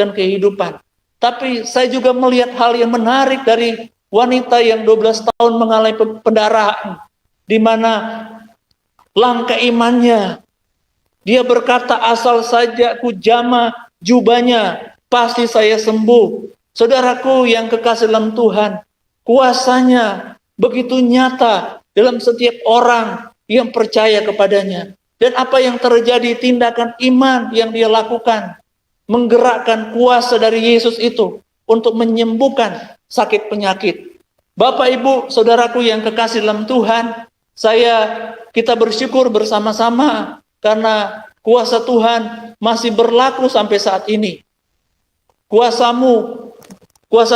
dan kehidupan. Tapi saya juga melihat hal yang menarik dari wanita yang 12 tahun mengalami pendarahan, di mana langkah imannya, dia berkata, asal saja ku jamah jubahnya, pasti saya sembuh. Saudaraku yang kekasih dalam Tuhan, kuasanya begitu nyata dalam setiap orang yang percaya kepadanya. Dan apa yang terjadi, tindakan iman yang dia lakukan, menggerakkan kuasa dari Yesus itu untuk menyembuhkan sakit penyakit. Bapak, Ibu, saudaraku yang kekasih dalam Tuhan, kita bersyukur bersama-sama karena kuasa Tuhan masih berlaku sampai saat ini. Kuasa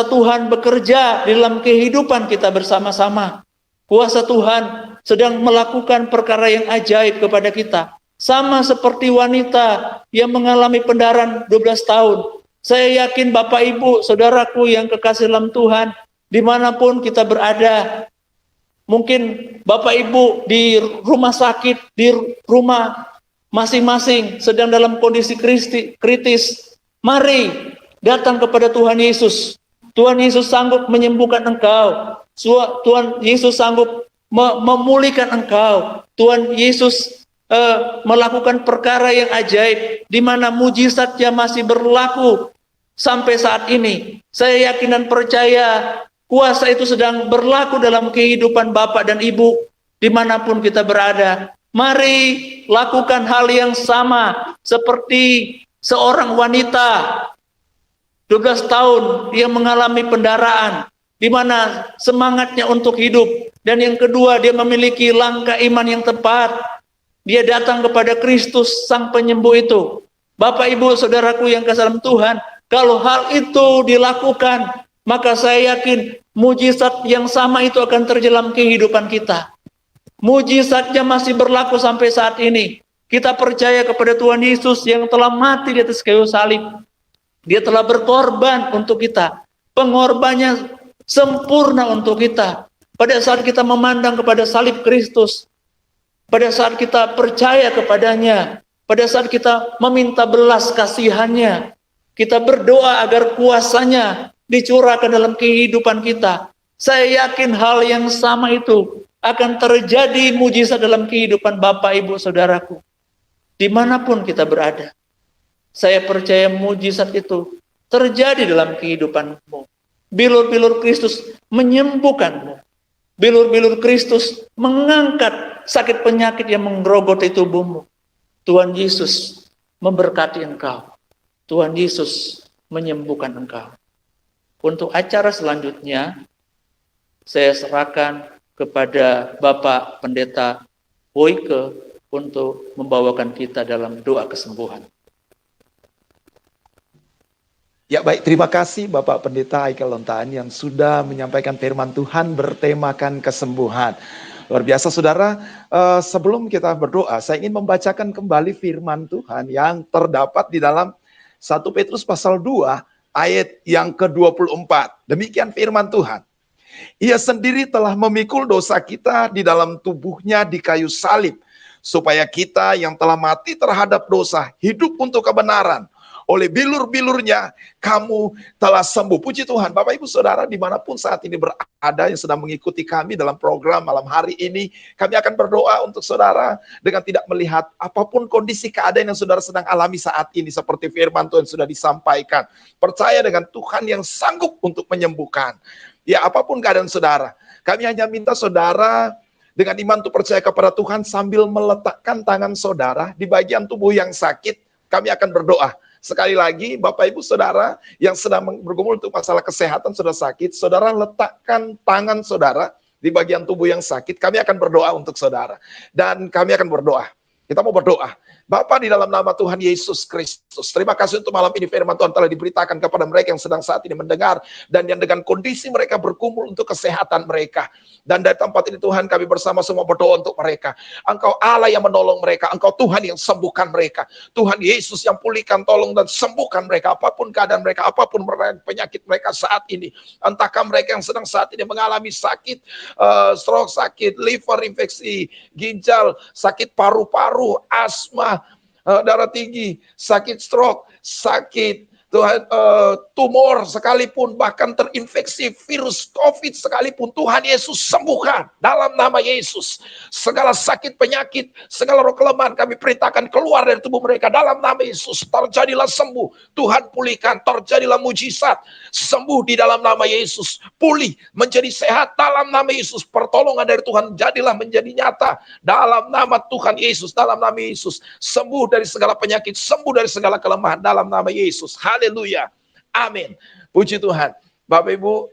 Tuhan bekerja di dalam kehidupan kita bersama-sama. Kuasa Tuhan sedang melakukan perkara yang ajaib kepada kita. Sama seperti wanita yang mengalami pendarahan 12 tahun. Saya yakin Bapak, Ibu, saudaraku yang kekasih dalam Tuhan, dimanapun kita berada, mungkin Bapak Ibu di rumah sakit, di rumah masing-masing sedang dalam kondisi kritis. Mari datang kepada Tuhan Yesus. Tuhan Yesus sanggup menyembuhkan engkau. Tuhan Yesus sanggup memulihkan engkau. Tuhan Yesus melakukan perkara yang ajaib, di mana mujizatnya masih berlaku sampai saat ini. Saya yakin dan percaya kuasa itu sedang berlaku dalam kehidupan Bapak dan Ibu dimanapun kita berada. Mari lakukan hal yang sama seperti seorang wanita 12 tahun dia mengalami pendarahan, di mana semangatnya untuk hidup. Dan yang kedua, dia memiliki langkah iman yang tepat. Dia datang kepada Kristus sang penyembuh itu. Bapak, Ibu, saudaraku yang kasih dalam Tuhan, kalau hal itu dilakukan, maka saya yakin mujizat yang sama itu akan terjadi dalam kehidupan kita. Mujizatnya masih berlaku sampai saat ini. Kita percaya kepada Tuhan Yesus yang telah mati di atas kayu salib. Dia telah berkorban untuk kita. Pengorbannya sempurna untuk kita. Pada saat kita memandang kepada salib Kristus, pada saat kita percaya kepadanya, pada saat kita meminta belas kasihannya, kita berdoa agar kuasanya dicurahkan dalam kehidupan kita. Saya yakin hal yang sama itu akan terjadi mujizat dalam kehidupan Bapak, Ibu, saudaraku. Dimanapun kita berada. Saya percaya mujizat itu terjadi dalam kehidupanmu. Bilur-bilur Kristus menyembuhkanmu. Bilur-bilur Kristus mengangkat sakit penyakit yang menggerogoti tubuhmu. Tuhan Yesus memberkati engkau. Tuhan Yesus menyembuhkan engkau. Untuk acara selanjutnya, saya serahkan kepada Bapak Pendeta Boyke untuk membawakan kita dalam doa kesembuhan. Ya baik, terima kasih Bapak Pendeta Haikal Lontaan yang sudah menyampaikan firman Tuhan bertemakan kesembuhan. Luar biasa saudara, sebelum kita berdoa, saya ingin membacakan kembali firman Tuhan yang terdapat di dalam 1 Petrus pasal 2 ayat yang ke-24. Demikian firman Tuhan. Ia sendiri telah memikul dosa kita di dalam tubuhnya di kayu salib, supaya kita yang telah mati terhadap dosa hidup untuk kebenaran. Oleh bilur-bilurnya kamu telah sembuh. Puji Tuhan. Bapak Ibu Saudara dimanapun saat ini berada yang sedang mengikuti kami dalam program malam hari ini, kami akan berdoa untuk saudara dengan tidak melihat apapun kondisi keadaan yang saudara sedang alami saat ini, seperti firman Tuhan sudah disampaikan. Percaya dengan Tuhan yang sanggup untuk menyembuhkan. Ya, apapun keadaan saudara, kami hanya minta saudara dengan iman untuk percaya kepada Tuhan sambil meletakkan tangan saudara di bagian tubuh yang sakit. Kami akan berdoa. Sekali lagi, Bapak Ibu Saudara yang sedang bergumul untuk masalah kesehatan, sudah sakit, saudara letakkan tangan saudara di bagian tubuh yang sakit. Kami akan berdoa untuk saudara. Dan kami akan berdoa. Kita mau berdoa. Bapa, di dalam nama Tuhan Yesus Kristus, terima kasih untuk malam ini firman Tuhan telah diberitakan kepada mereka yang sedang saat ini mendengar, dan yang dengan kondisi mereka berkumpul untuk kesehatan mereka. Dan dari tempat ini Tuhan, kami bersama semua berdoa untuk mereka. Engkau Allah yang menolong mereka, Engkau Tuhan yang sembuhkan mereka. Tuhan Yesus yang pulihkan, tolong dan sembuhkan mereka, apapun keadaan mereka, apapun penyakit mereka saat ini. Entahkah mereka yang sedang saat ini mengalami sakit, stroke, sakit liver, infeksi ginjal, sakit paru-paru, asma, darah tinggi, sakit stroke, sakit Tuhan, tumor sekalipun, bahkan terinfeksi virus COVID sekalipun, Tuhan Yesus sembuhkan dalam nama Yesus. Segala sakit penyakit, segala roh kelemahan kami perintahkan keluar dari tubuh mereka dalam nama Yesus. Terjadilah sembuh, Tuhan pulihkan, terjadilah mujizat, sembuh di dalam nama Yesus, pulih menjadi sehat dalam nama Yesus. Pertolongan dari Tuhan jadilah menjadi nyata dalam nama Tuhan Yesus, dalam nama Yesus. Sembuh dari segala penyakit, sembuh dari segala kelemahan dalam nama Yesus. Haleluya. Amin. Puji Tuhan. Bapak Ibu,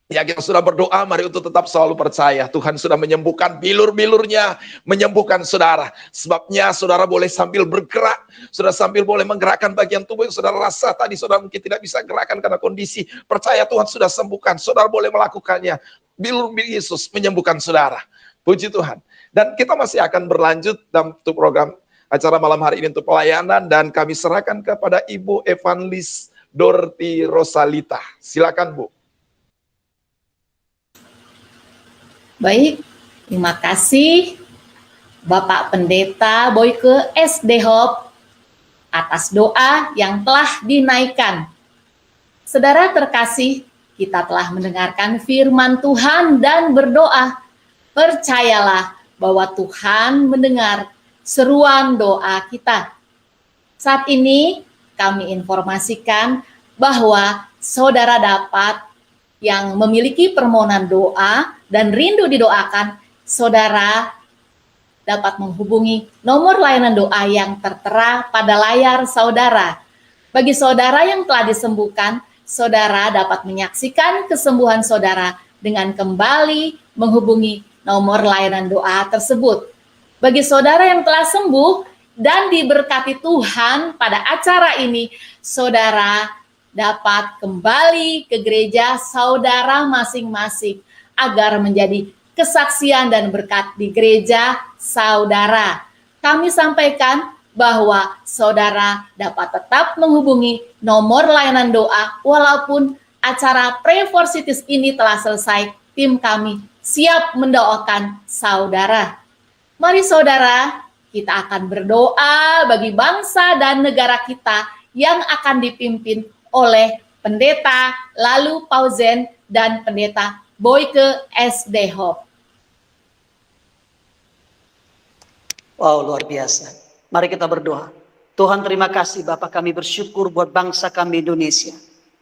ya kita sudah berdoa, mari untuk tetap selalu percaya. Tuhan sudah menyembuhkan bilur-bilurnya, menyembuhkan saudara. Sebabnya saudara boleh sambil bergerak, saudara sambil boleh menggerakkan bagian tubuh yang saudara rasa tadi saudara mungkin tidak bisa gerakan karena kondisi. Percaya Tuhan sudah sembuhkan, saudara boleh melakukannya. Bilur-bilur Yesus menyembuhkan saudara. Puji Tuhan. Dan kita masih akan berlanjut dalam program acara malam hari ini untuk pelayanan, dan kami serahkan kepada Ibu Evangelis Dorti Rosalita. Silakan Bu. Baik, terima kasih Bapak Pendeta Boyke SD Hope atas doa yang telah dinaikkan. Saudara terkasih, kita telah mendengarkan firman Tuhan dan berdoa. Percayalah bahwa Tuhan mendengar seruan doa kita. Saat ini kami informasikan bahwa saudara dapat yang memiliki permohonan doa dan rindu didoakan, saudara dapat menghubungi nomor layanan doa yang tertera pada layar saudara. Bagi saudara yang telah disembuhkan, saudara dapat menyaksikan kesembuhan saudara dengan kembali menghubungi nomor layanan doa tersebut. Bagi saudara yang telah sembuh dan diberkati Tuhan pada acara ini, saudara dapat kembali ke gereja saudara masing-masing agar menjadi kesaksian dan berkat di gereja saudara. Kami sampaikan bahwa saudara dapat tetap menghubungi nomor layanan doa walaupun acara Pray for Cities ini telah selesai. Tim kami siap mendoakan saudara. Mari saudara, kita akan berdoa bagi bangsa dan negara kita yang akan dipimpin oleh Pendeta Lalu Pauzen dan Pendeta Boyke SD Hope. Wow, luar biasa. Mari kita berdoa. Tuhan, terima kasih Bapak, kami bersyukur buat bangsa kami Indonesia.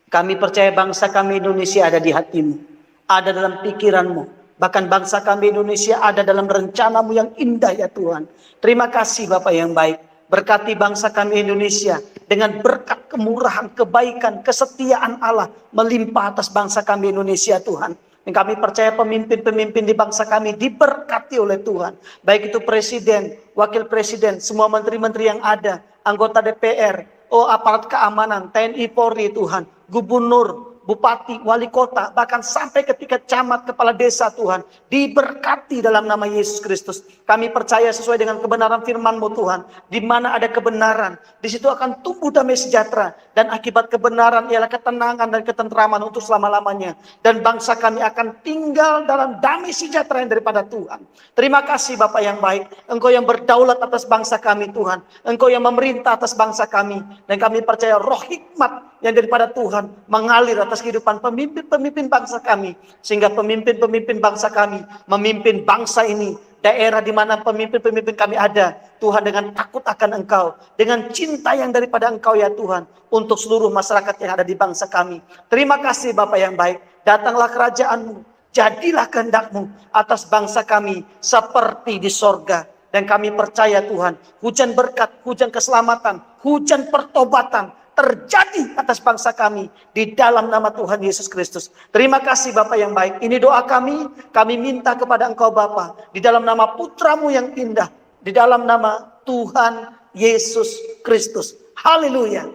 Kami percaya bangsa kami Indonesia ada di hatimu, ada dalam pikiranmu. Bahkan bangsa kami Indonesia ada dalam rencanamu yang indah ya Tuhan. Terima kasih Bapak yang baik. Berkati bangsa kami Indonesia dengan berkat kemurahan, kebaikan, kesetiaan Allah melimpah atas bangsa kami Indonesia Tuhan. Dan kami percaya pemimpin-pemimpin di bangsa kami diberkati oleh Tuhan. Baik itu presiden, wakil presiden, semua menteri-menteri yang ada, anggota DPR, aparat keamanan, TNI Polri Tuhan, gubernur, bupati, wali kota, bahkan sampai ketika camat, kepala desa Tuhan, diberkati dalam nama Yesus Kristus. Kami percaya sesuai dengan kebenaran firman-Mu Tuhan, di mana ada kebenaran, di situ akan tumbuh damai sejahtera, dan akibat kebenaran ialah ketenangan dan ketentraman untuk selama-lamanya. Dan bangsa kami akan tinggal dalam damai sejahtera yang daripada Tuhan. Terima kasih Bapak yang baik, Engkau yang berdaulat atas bangsa kami Tuhan, Engkau yang memerintah atas bangsa kami, dan kami percaya roh hikmat yang daripada Tuhan mengalir atas kehidupan pemimpin-pemimpin bangsa kami, sehingga pemimpin-pemimpin bangsa kami memimpin bangsa ini, daerah di mana pemimpin-pemimpin kami ada, Tuhan, dengan takut akan Engkau, dengan cinta yang daripada Engkau ya Tuhan, untuk seluruh masyarakat yang ada di bangsa kami. Terima kasih Bapak yang baik, datanglah kerajaan-Mu, jadilah kehendak-Mu atas bangsa kami seperti di sorga. Dan kami percaya Tuhan, hujan berkat, hujan keselamatan, hujan pertobatan terjadi atas bangsa kami di dalam nama Tuhan Yesus Kristus. Terima kasih Bapak yang baik. Ini doa kami minta kepada Engkau Bapa, di dalam nama Putra-Mu yang indah, di dalam nama Tuhan Yesus Kristus. Haleluya.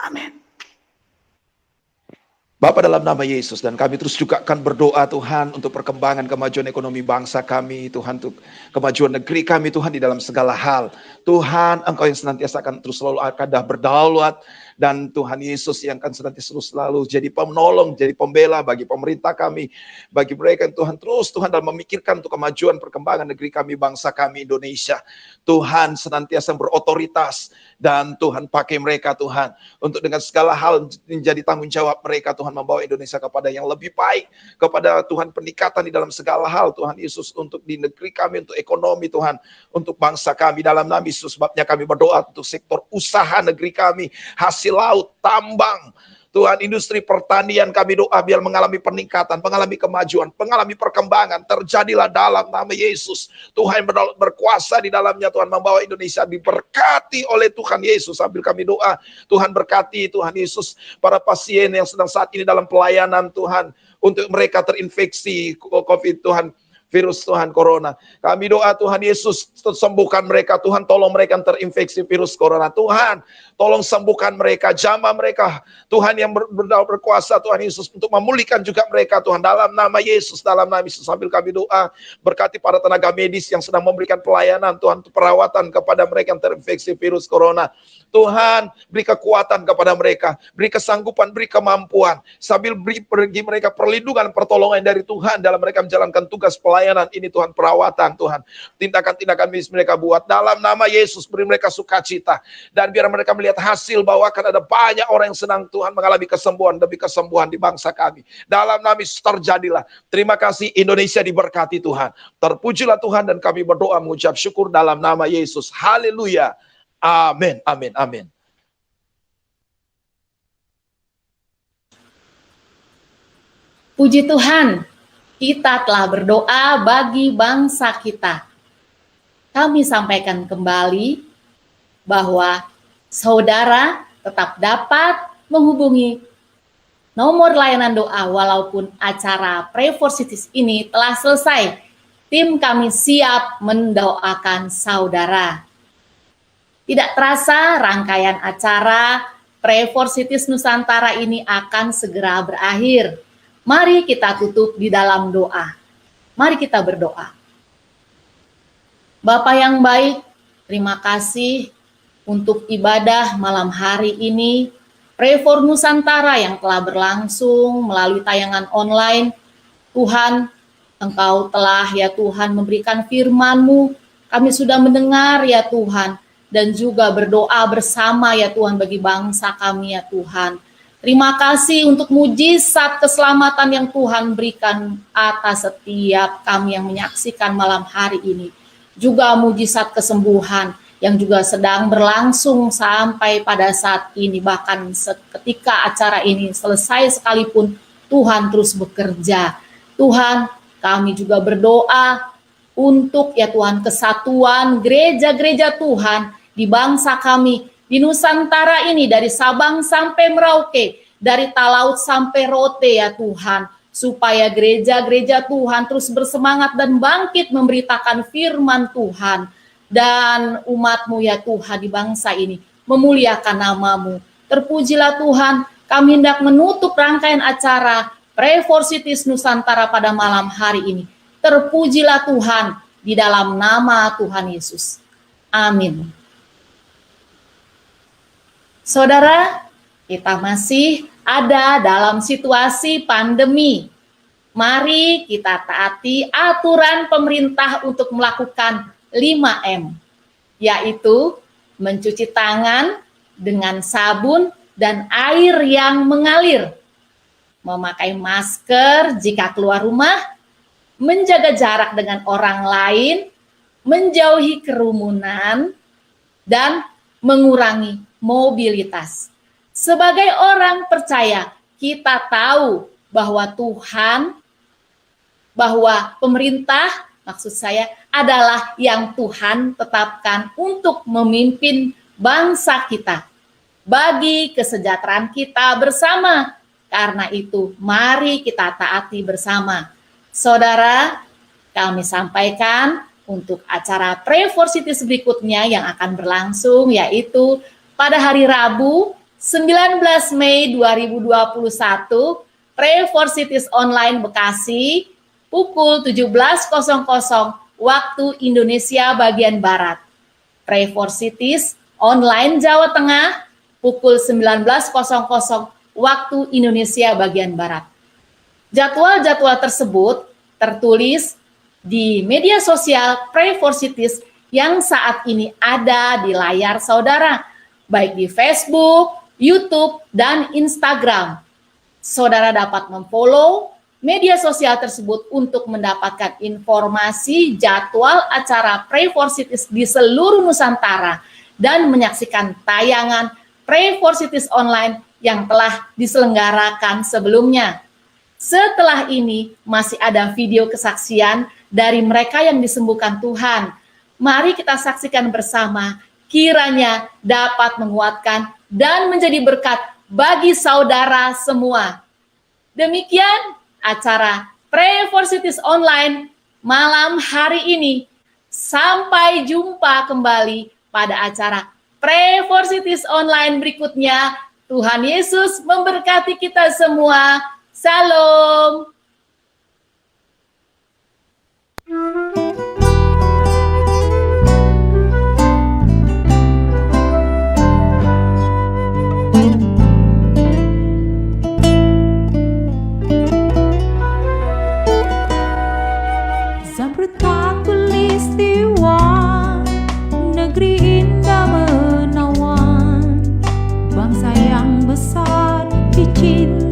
Amin. Bapa, dalam nama Yesus, dan kami terus juga akan berdoa Tuhan untuk perkembangan kemajuan ekonomi bangsa kami, Tuhan, untuk kemajuan negeri kami Tuhan di dalam segala hal. Tuhan, Engkau yang senantiasa akan terus selalu akan berdaulat, dan Tuhan Yesus yang akan senantiasa selalu jadi penolong, jadi pembela bagi pemerintah kami, bagi mereka yang Tuhan terus Tuhan dalam memikirkan untuk kemajuan perkembangan negeri kami, bangsa kami Indonesia. Tuhan senantiasa berotoritas, dan Tuhan pakai mereka Tuhan untuk dengan segala hal menjadi tanggung jawab mereka Tuhan, membawa Indonesia kepada yang lebih baik, kepada Tuhan peningkatan di dalam segala hal Tuhan Yesus, untuk di negeri kami, untuk ekonomi Tuhan, untuk bangsa kami dalam nama Yesus. Sebabnya kami berdoa untuk sektor usaha negeri kami, hasil laut, tambang, Tuhan, industri pertanian, kami doa biar mengalami peningkatan, mengalami kemajuan, mengalami perkembangan, terjadilah dalam nama Yesus. Tuhan berkuasa di dalamnya Tuhan, membawa Indonesia diberkati oleh Tuhan Yesus. Sambil kami doa, Tuhan berkati Tuhan Yesus para pasien yang sedang saat ini dalam pelayanan Tuhan, untuk mereka terinfeksi COVID Tuhan, virus Tuhan corona. Kami doa Tuhan Yesus, sembuhkan mereka Tuhan, tolong mereka yang terinfeksi virus corona. Tuhan, tolong sembuhkan mereka, jamah mereka Tuhan, yang berkuasa Tuhan Yesus, untuk memulihkan juga mereka Tuhan, dalam nama Yesus, dalam nama Yesus. Sambil kami doa, berkati para tenaga medis yang sedang memberikan pelayanan Tuhan, untuk perawatan kepada mereka yang terinfeksi virus corona. Tuhan, beri kekuatan kepada mereka, beri kesanggupan, beri kemampuan, sambil beri mereka perlindungan, pertolongan dari Tuhan dalam mereka menjalankan tugas pelayanan ini Tuhan, perawatan Tuhan, tindakan-tindakan medis mereka buat, dalam nama Yesus. Beri mereka sukacita, dan biar mereka melihat hasil bahwa akan ada banyak orang yang senang Tuhan, mengalami kesembuhan demi kesembuhan di bangsa kami. Dalam nama Yesus terjadilah. Terima kasih, Indonesia diberkati Tuhan. Terpujilah Tuhan, dan kami berdoa mengucap syukur dalam nama Yesus. Haleluya. Amin, amin, amin. Puji Tuhan, kita telah berdoa bagi bangsa kita. Kami sampaikan kembali bahwa saudara tetap dapat menghubungi nomor layanan doa walaupun acara Pray for Cities ini telah selesai. Tim kami siap mendoakan saudara. Tidak terasa rangkaian acara Pray for Cities Nusantara ini akan segera berakhir. Mari kita tutup di dalam doa. Mari kita berdoa. Bapa yang baik, terima kasih untuk ibadah malam hari ini. Pray for Nusantara yang telah berlangsung melalui tayangan online. Tuhan, Engkau telah ya Tuhan memberikan firman-Mu. Kami sudah mendengar ya Tuhan, dan juga berdoa bersama ya Tuhan bagi bangsa kami ya Tuhan. Terima kasih untuk mujizat keselamatan yang Tuhan berikan atas setiap kami yang menyaksikan malam hari ini. Juga mujizat kesembuhan yang juga sedang berlangsung sampai pada saat ini. Bahkan ketika acara ini selesai sekalipun, Tuhan terus bekerja. Tuhan, kami juga berdoa untuk ya Tuhan kesatuan gereja-gereja Tuhan di bangsa kami, di Nusantara ini, dari Sabang sampai Merauke, dari Talaut sampai Rote ya Tuhan, supaya gereja-gereja Tuhan terus bersemangat dan bangkit memberitakan firman Tuhan, dan umat-Mu ya Tuhan di bangsa ini memuliakan nama-Mu. Terpujilah Tuhan, kami hendak menutup rangkaian acara Pray for Cities Nusantara pada malam hari ini. Terpujilah Tuhan di dalam nama Tuhan Yesus. Amin. Saudara, kita masih ada dalam situasi pandemi. Mari kita taati aturan pemerintah untuk melakukan 5M, yaitu mencuci tangan dengan sabun dan air yang mengalir, memakai masker jika keluar rumah, menjaga jarak dengan orang lain, menjauhi kerumunan, dan mengurangi mobilitas. Sebagai orang percaya, kita tahu bahwa Tuhan, bahwa pemerintah, maksud saya, adalah yang Tuhan tetapkan untuk memimpin bangsa kita bagi kesejahteraan kita bersama. Karena itu, mari kita taati bersama. Saudara, kami sampaikan untuk acara Pray for Cities berikutnya yang akan berlangsung, yaitu pada hari Rabu 19 Mei 2021 Pray for Cities Online Bekasi pukul 17.00 waktu Indonesia bagian Barat. Pray for Cities Online Jawa Tengah pukul 19.00 waktu Indonesia bagian Barat. Jadwal-jadwal tersebut tertulis di media sosial Pray for Cities yang saat ini ada di layar saudara, baik di Facebook, YouTube, dan Instagram. Saudara dapat memfollow media sosial tersebut untuk mendapatkan informasi jadwal acara Pray for Cities di seluruh Nusantara dan menyaksikan tayangan Pray for Cities Online yang telah diselenggarakan sebelumnya. Setelah ini masih ada video kesaksian dari mereka yang disembuhkan Tuhan. Mari kita saksikan bersama, kiranya dapat menguatkan dan menjadi berkat bagi saudara semua. Demikian acara Pray for Cities Online malam hari ini. Sampai jumpa kembali pada acara Pray for Cities Online berikutnya. Tuhan Yesus memberkati kita semua. Salam. Zamrud khatulistiwa, negeri indah menawan, bangsa yang besar dicintai